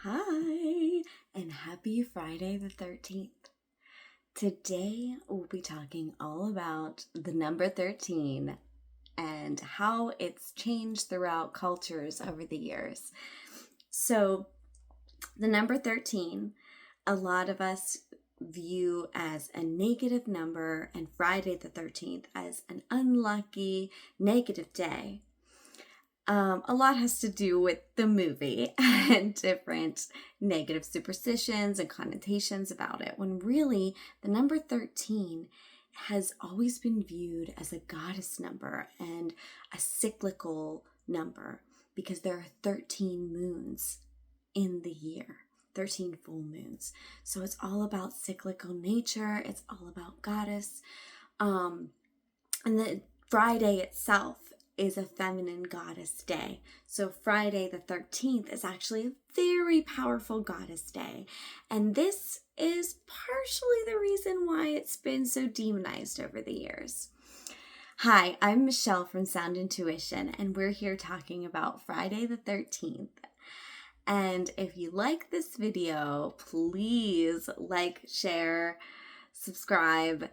Hi, and happy Friday the 13th. Today we'll be talking all about the number 13 and how it's changed throughout cultures over the years. So, the number 13, a lot of us view as a negative number, and Friday the 13th as an unlucky negative day. A lot has to do with the movie and different negative superstitions and connotations about it, when really the number 13 has always been viewed as a goddess number and a cyclical number because there are 13 moons in the year, 13 full moons. So it's all about cyclical nature, it's all about goddess. And the Friday itself is a feminine goddess day. So Friday the 13th is actually a very powerful goddess day. And this is partially the reason why it's been so demonized over the years. Hi, I'm Michelle from Sound Intuition, and we're here talking about Friday the 13th. And if you like this video, please like, share, subscribe,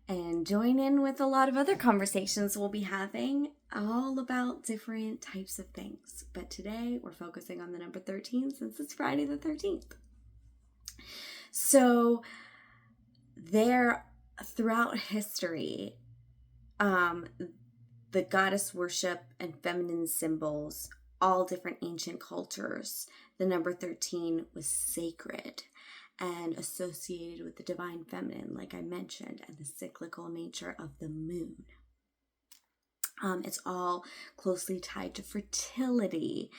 and join in with a lot of other conversations we'll be having all about different types of things. But today we're focusing on the number 13 since it's Friday the 13th. So throughout history, the goddess worship and feminine symbols, all different ancient cultures, the number 13 was sacred and associated with the divine feminine, like I mentioned, and the cyclical nature of the moon. It's all closely tied to fertility,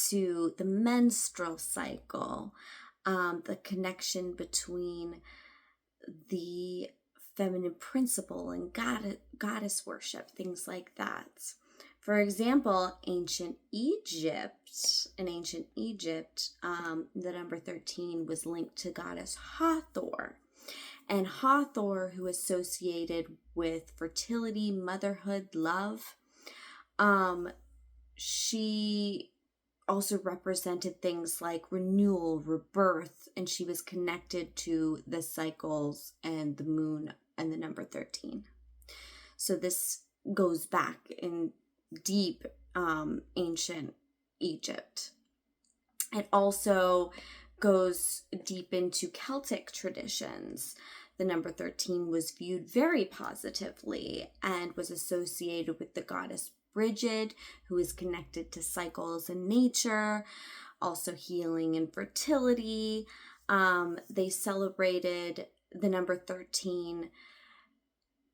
to the menstrual cycle, the connection between the feminine principle and goddess worship, things like that. For example, in ancient Egypt, the number 13 was linked to goddess Hathor. And Hathor, who associated with fertility, motherhood, love, she also represented things like renewal, rebirth, and she was connected to the cycles and the moon and the number 13. So this goes back in deep ancient Egypt. It also goes deep into Celtic traditions. The number 13 was viewed very positively and was associated with the goddess Brigid, who is connected to cycles and nature, also healing and fertility. They celebrated the number 13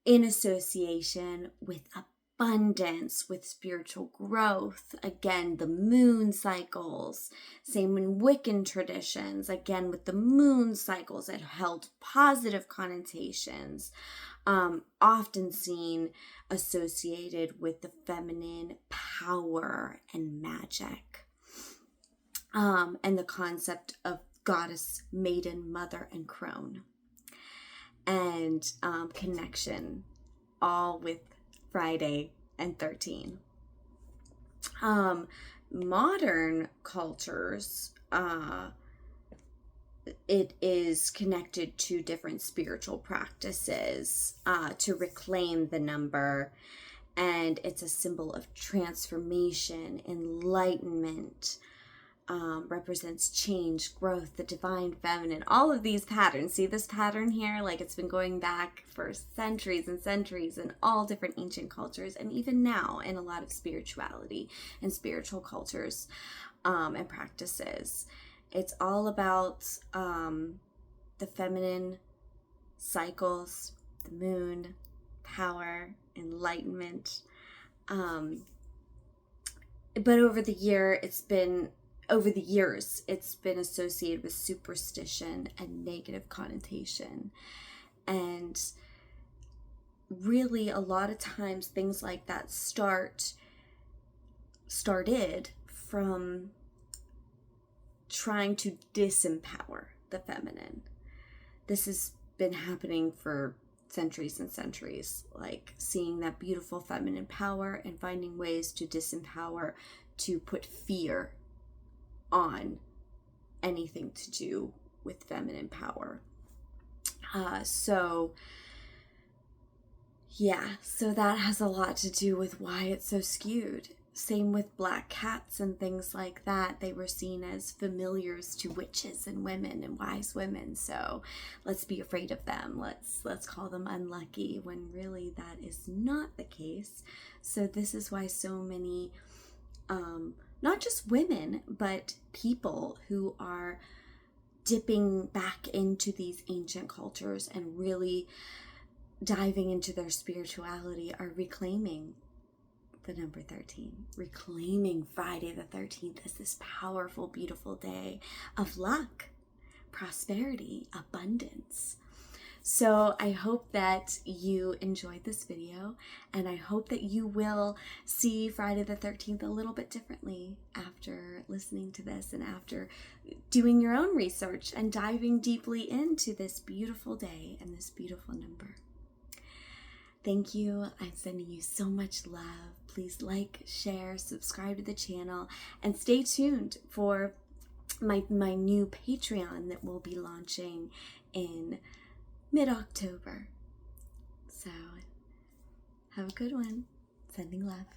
in association with abundance, with spiritual growth, again, the moon cycles. Same in Wiccan traditions, again, with the moon cycles, it held positive connotations, often seen associated with the feminine power and magic, and the concept of goddess, maiden, mother, and crone, and connection, all with Friday and 13. Modern cultures, it is connected to different spiritual practices to reclaim the number, and it's a symbol of transformation, enlightenment, represents change, growth, the divine feminine, all of these patterns. See this pattern here? Like, it's been going back for centuries and centuries in all different ancient cultures, and even now in a lot of spirituality and spiritual cultures and practices. It's all about the feminine cycles, the moon, power, enlightenment. But over the years, it's been associated with superstition and negative connotation. And really, a lot of times things like that started from trying to disempower the feminine. This has been happening for centuries and centuries, like seeing that beautiful feminine power and finding ways to disempower, to put fear on anything to do with feminine power. So that has a lot to do with why it's so skewed. Same with black cats and things like that. They were seen as familiars to witches and women and wise women. So let's be afraid of them. Let's call them unlucky, when really that is not the case. So this is why so many, not just women, but people who are dipping back into these ancient cultures and really diving into their spirituality are reclaiming the number 13, reclaiming Friday the 13th as this powerful, beautiful day of luck, prosperity, abundance. So I hope that you enjoyed this video, and I hope that you will see Friday the 13th a little bit differently after listening to this and after doing your own research and diving deeply into this beautiful day and this beautiful number. Thank you. I'm sending you so much love. Please like, share, subscribe to the channel, and stay tuned for my new Patreon that will be launching in mid-October. So have a good one. Sending love.